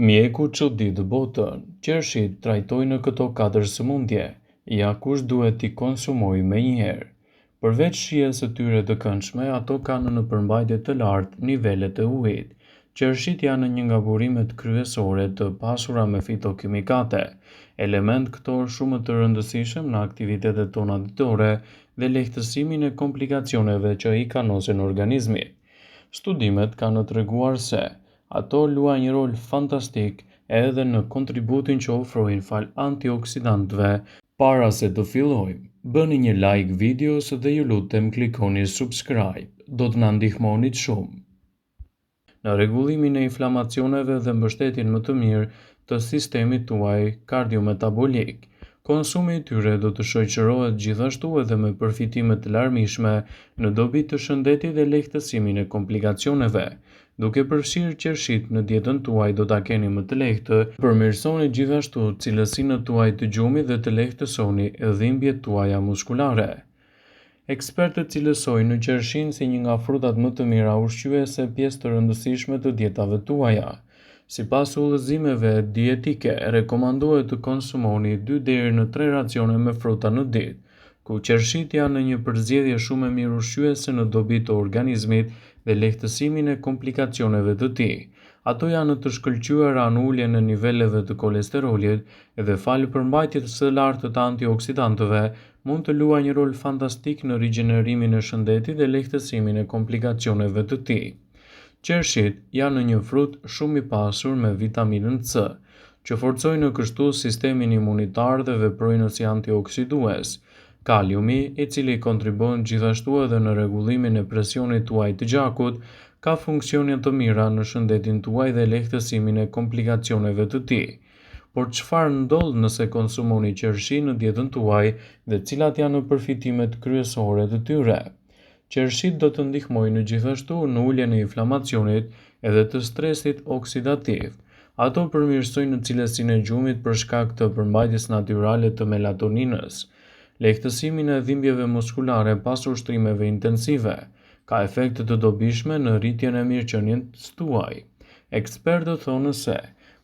Mjeku çudit botën, qershit trajtojnë këto 4 sëmundje, ja kush duhet t'i konsumojë menjëherë. Përveç shijes së tyre të këndshme, ato kanë në përmbajtje të lartë nivelet e ujit. Qershit janë një nga burimet kryesore të pasura me fitokimikate, element këtor shumë të rëndësishëm në aktivitetet tona ditore dhe lehtësimin e komplikacioneve që i kanosin organizmit. Studimet kanë treguar se ato luajnë një rol fantastik edhe në kontributin që ofrojnë fal antioksidantëve. Para se të fillojmë, bëni një like videos dhe ju lutem klikoni subscribe, do të na ndihmonit shumë në rregullimin e inflamacioneve dhe mbështetjen më të mirë të sistemit tuaj kardiometabolik. Konsumi i tyre do të shoqërohet gjithashtu edhe me përfitime të larmishme në dobi të shëndetit dhe lehtësimin e komplikacioneve. Duke përfshirë qershit në dietën tuaj do ta keni më të lehtë, përmirësoni gjithashtu cilësinë tuaj të gjumit dhe të lehtësoni dhimbjet tuaja muskulare. Ekspertët cilësojnë qershin si një nga frutat më të mira ushqyese pjesë të rëndësishme të dietave tuaja. Sipas udhëzimeve dietike, rekomandohet të konsumoni 2 deri në 3 racione me fruta në ditë, ku qershit janë një përzgjedhje shumë e mirë ushqyese në dobi të organizmit dhe lehtësimin e komplikacioneve të tij. Ato janë të shkëlqyera në uljen e niveleve të kolesterolit dhe falë përmbajtjes së lartë të antioksidantëve, mund të luajë një rol fantastik në rigjenerimin e shëndetit dhe lehtësimin e komplikacioneve të tij. Qershit janë një frut shumë i pasur me vitaminën C, që forcojnë kështu sistemin imunitar dhe veprojnë si antioksidues. Kaliumi, i cili kontribon gjithashtu edhe në rregullimin e presionit tuaj të gjakut, ka funksione të mira në shëndetin tuaj dhe lehtësimin e komplikacioneve të tij. Por çfarë ndodh nëse konsumoni qershi në dietën tuaj dhe cilat janë përfitimet kryesore të tyre? Qershit do të ndihmojnë gjithashtu në uljen e inflamacionit edhe të stresit oksidativ. Ato përmirësojnë cilësinë e gjumit për shkak të përmbajtjes natyrale të melatoninës, lehtësimin e dhimbjeve muskulare pas ushtrimeve intensive, ka efekte të dobishme në rritjen e mirëqenies tuaj. Ekspertët thonë se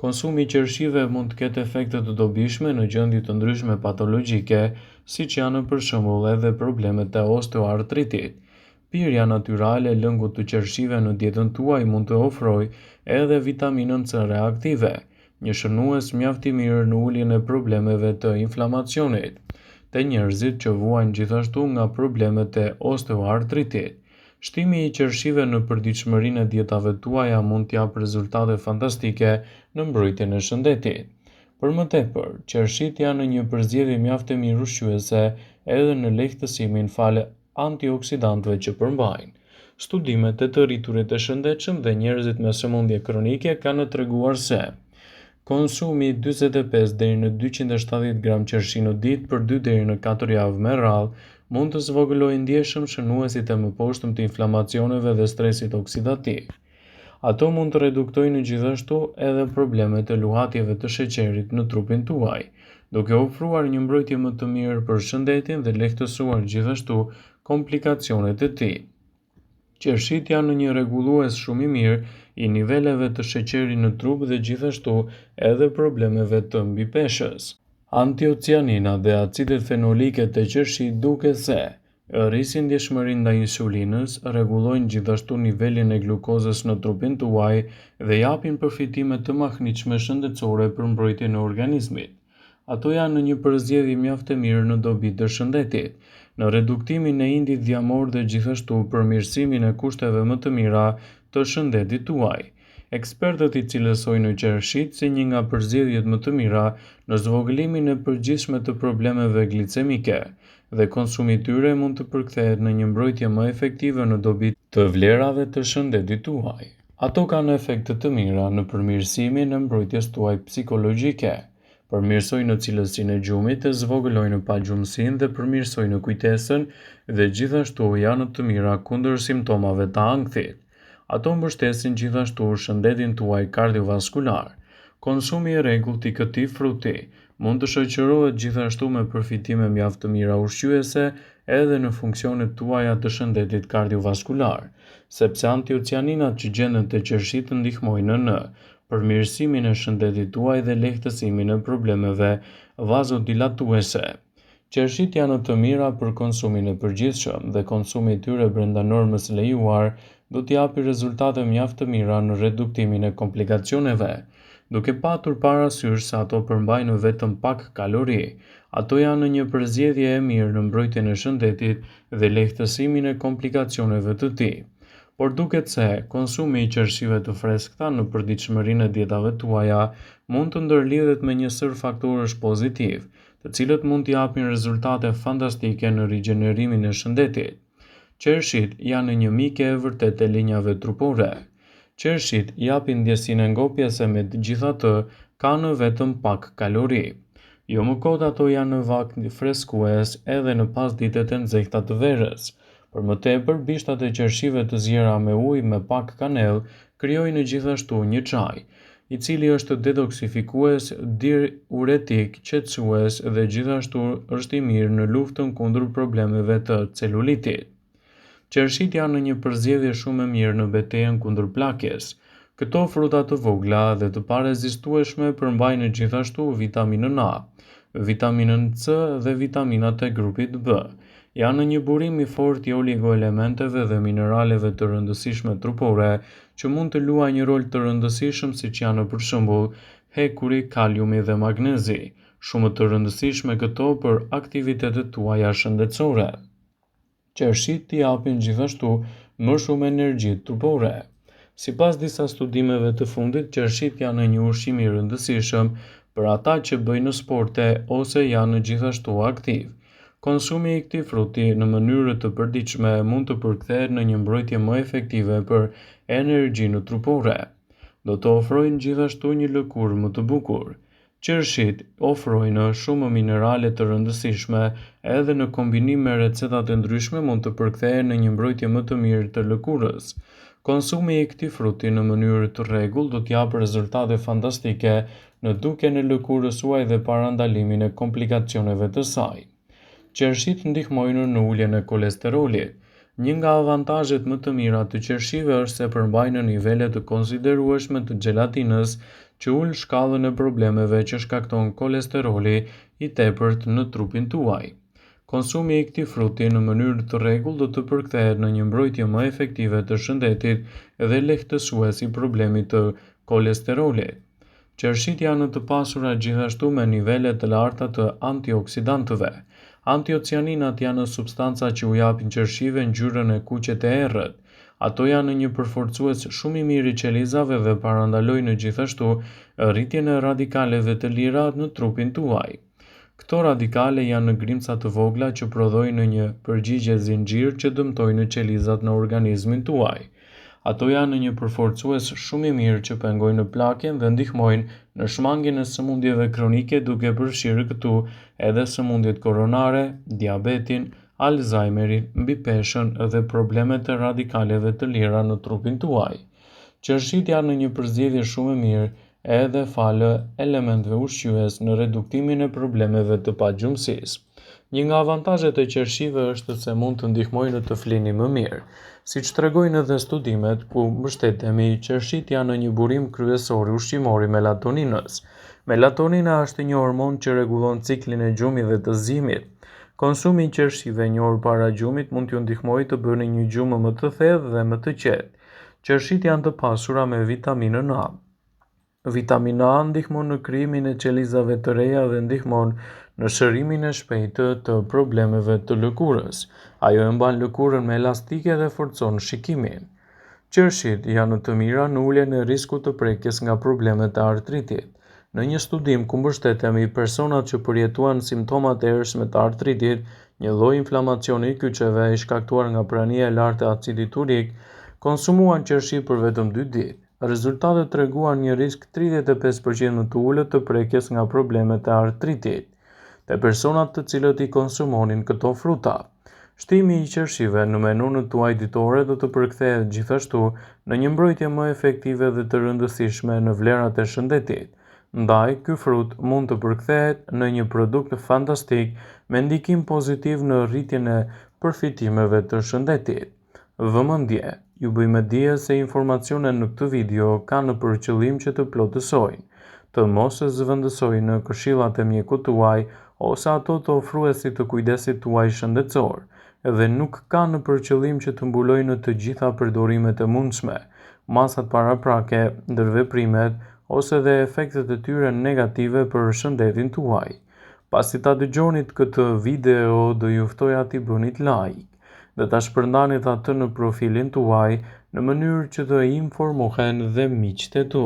konsumi i qershive mund të ketë efekte të dobishme në gjendje të ndryshme patologjike, siç janë për shembull edhe problemet e osteoartritit. Pirja natyrale e lëngut të qershive në dietën tuaj mund të ofrojë edhe vitaminën C reaktive, një shënues mjaft i mirë në uljen e problemeve të inflamacionit te njerëzit që vuajnë gjithashtu nga problemet e osteoartritit. Shtimi i qershive në përditshmërinë e dietave tuaja mund të japë rezultate fantastike në mbrojtjen e shëndetit. Për më tepër, qershit janë një përzgjedhje mjaft e mirë ushqyese edhe në lehtësimin fal antioksidantëve që përmbajnë. Studimet e të rriturit e shëndetshëm dhe njerëzit me sëmundje kronike kanë treguar se konsumi 45 deri në 270 gram qershi në ditë për 2 deri në 4 javë me radhë mund të zvogëlojë ndjeshëm shënuesit e mëposhtëm të inflamacioneve dhe stresit oksidativ. Ato mund të reduktojnë gjithashtu edhe problemet e luhatjeve të sheqerit në trupin tuaj, duke ofruar një mbrojtje më të mirë për shëndetin dhe lehtësuar gjithashtu komplikacionet e tij. Qershit janë një rregullues shumë i mirë i niveleve të sheqerit në trup dhe gjithashtu edhe problemeve të mbipeshës. Antocianina dhe acidet fenolike të qershit duke se rrisin ndjeshmërinë ndaj insulinës, rregullojnë gjithashtu nivelin e glukozës në trupin tuaj dhe japin përfitime të mahnitshme shëndetësore për mbrojtjen e organizmit. Ato janë një përzgjedhje mjaft e mirë në dobi të shëndetit, në reduktimin e indit dhjamor dhe gjithashtu përmirësimin e kushteve më të mira të shëndetit tuaj. Ekspertët i cilësojnë qershit si një nga përzgjedhjet më të mira në zvogëlimin e përgjithshme të problemeve glicemike dhe konsumi i tyre mund të përkthehet në një mbrojtje më efektive në dobi të vlerave të shëndetit tuaj. Ato kanë efekte të mira në përmirësimin e mbrojtjes tuaj psikologjike, përmirësojnë cilësinë e gjumit, zvogëlojnë pagjumsinë dhe përmirësojnë kujtesën dhe gjithashtu janë të mira kundër simptomave të ankthit. Ato mbështesin gjithashtu shëndetin tuaj kardiovaskular. Konsumi i rregullt i këtij fruti mund të shoqërohet gjithashtu me përfitime mjaft të mira ushqyese edhe në funksionet tuaja të shëndetit kardiovaskular, sepse antocianinat që gjenden te qershit ndihmojnë në përmirësimin e shëndetit tuaj dhe lehtësimin e problemeve vazodilatuese. Qershit janë të mira për konsumin e përgjithshëm dhe konsumi i tyre brenda normës lejuar do t'i japi rezultate mjaft të mira në reduktimin e komplikacioneve. Duke patur parasysh se ato përmbajnë vetëm pak kalori, ato janë një përzgjedhje e mirë në mbrojtjen e shëndetit dhe lehtësimin e komplikacioneve të tij. Por duket se konsumi i qershive të freskëta në përditshmërinë e dietave tuaja mund të ndërlidhet me një sër faktorësh pozitiv, të cilët mund t'i japin rezultate fantastike në rigjenerimin e shëndetit. Qershit janë një mike e vërtetë e linjave trupore. Qershit japin ndjesinë e ngopjes e megjithatë kanë vetëm pak kalori. Jo më kot ato janë në vakt freskues edhe në pasditet e nxehta të verës. Për më tepër, bishtat e qershive të zjera me ujë me pak kanellë krijojnë gjithashtu një çaj, i cili është detoksifikues, diuretik, qetësues dhe gjithashtu është i mirë në luftën kundër problemeve të celulitit. Qershit janë një përzgjedhje shumë e mirë në betejën kundër plakjes. Këto fruta të vogla dhe të parezistueshme përmbajnë gjithashtu vitaminën A, vitaminën C dhe vitaminat e grupit B. Janë një burim i fortë i oligoelementeve dhe mineraleve të rëndësishme trupore që mund të luajnë një rol të rëndësishëm siç janë për shembull hekuri, kaliumi dhe magnezi, shumë të rëndësishme këto për aktivitetet tuaja shëndetësore. Qershit t'i japin gjithashtu më shumë energji trupore. Sipas disa studimeve të fundit, qershit janë një ushqim i rëndësishëm për ata që bëjnë sporte ose janë gjithashtu aktiv. Konsumi i këtij fruti në mënyrë të përditshme mund të përkthehet në një mbrojtje më efektive për energjinë trupore. Do të ofrojnë gjithashtu një lëkurë më të bukur. Qershit ofrojnë shumë minerale të rëndësishme edhe në kombinim me receta të ndryshme mund të përkthehen në një mbrojtje më të mirë të lëkurës. Konsumi i këtij fruti në mënyrë të rregullt do t'japë rezultate fantastike në dukjen e lëkurës suaj dhe parandalimin e komplikacioneve të saj. Qershit ndihmojnë në uljen e kolesterolit. Një nga avantazhet më të mira të qershive është se përmbajnë nivele të konsiderueshme të gjelatinës që ul shkallën e problemeve që shkakton kolesteroli i tepërt në trupin tuaj. Konsumi i këtij fruti në mënyrë të rregullt do të përkthehet në një mbrojtje më efektive të shëndetit dhe lehtësues i problemit të kolesterolit. Qershit janë të pasura gjithashtu me nivele të larta të antioksidantëve. Antiocianinat janë substanca që u japin qershive ngjyrën e kuqe të errët. Ato janë një përforcues shumë i mirë i qelizave dhe parandalojnë gjithashtu rritjen e radikaleve të lira në trupin tuaj. Këto radikale janë grimca të vogla që prodhojnë një përgjigje zinxhir që dëmtojnë qelizat në organizmin tuaj. Ato janë një përforcues shumë i mirë që pengojnë plakjen dhe ndihmojnë në shmangjen e sëmundjeve kronike duke përfshirë këtu edhe sëmundjet koronare, diabetin, Alzheimerin, mbi peshën dhe problemet e radikaleve të lira në trupin tuaj. Qershit janë një përzgjedhje shumë e mirë edhe falë elementeve ushqyes në reduktimin e problemeve të pagjumësisë. Një nga avantazhet e qershive është se mund të ndihmojnë të flini më mirë. Siç tregojnë edhe studimet ku mbështetemi, qershit janë një burim kryesor ushqimor i melatoninës. Melatonina është një hormon që rregullon ciklin e gjumit dhe të zgjimit. Konsumi i qershive një orë para gjumit mund t'ju ndihmojë të bëni një gjumë më të thellë dhe më të qetë. Qershit janë të pasura me vitaminën A. Vitamina A ndihmon në krijimin e qelizave të reja dhe ndihmon në shërimin e shpejtë të problemeve të lëkurës. Ajo e mban lëkurën me elastike dhe forcon shikimin. Qershit janë të mira në uljen e riskut të prekjes nga problemet e artritit. Në një studim ku mbështetemi personat që përjetuan simptomat e hershme të artritit, një lloj inflamacioni i kyçeve i shkaktuar nga prania e lartë e acidit urik, konsumuan qershi për vetëm 2 ditë. Rezultatet treguan një risk 35% më të ulët të prekjes nga problemet e artritit te personat të cilët i konsumonin këto fruta. Shtimi i qershive në menunën tuaj ditore do të përkthehet gjithashtu në një mbrojtje më efektive dhe të rëndësishme në vlerat e shëndetit. Ndaj, ky frut mund të përkthehet në një produkt fantastik me ndikim pozitiv në rritjen e përfitimeve të shëndetit. Vëmendje, Ju bëjmë dije se informacionet në këtë video kanë për qëllim që të plotësojnë, të mos e zëvendësojnë këshillat e mjekut tuaj ose ato të ofruesit të kujdesit tuaj shëndetësor, dhe nuk kanë për qëllim që të mbulojnë të gjitha përdorimet e mundshme, masat paraprake, ndërveprimet ose dhe efektet e tyre negative për shëndetin tuaj. Pasi ta dëgjonit këtë video, do ju ftoja t'i bënit like dhe ta shpërndanit atë në profilin tuaj në mënyrë që të informohen dhe miqtë e tu.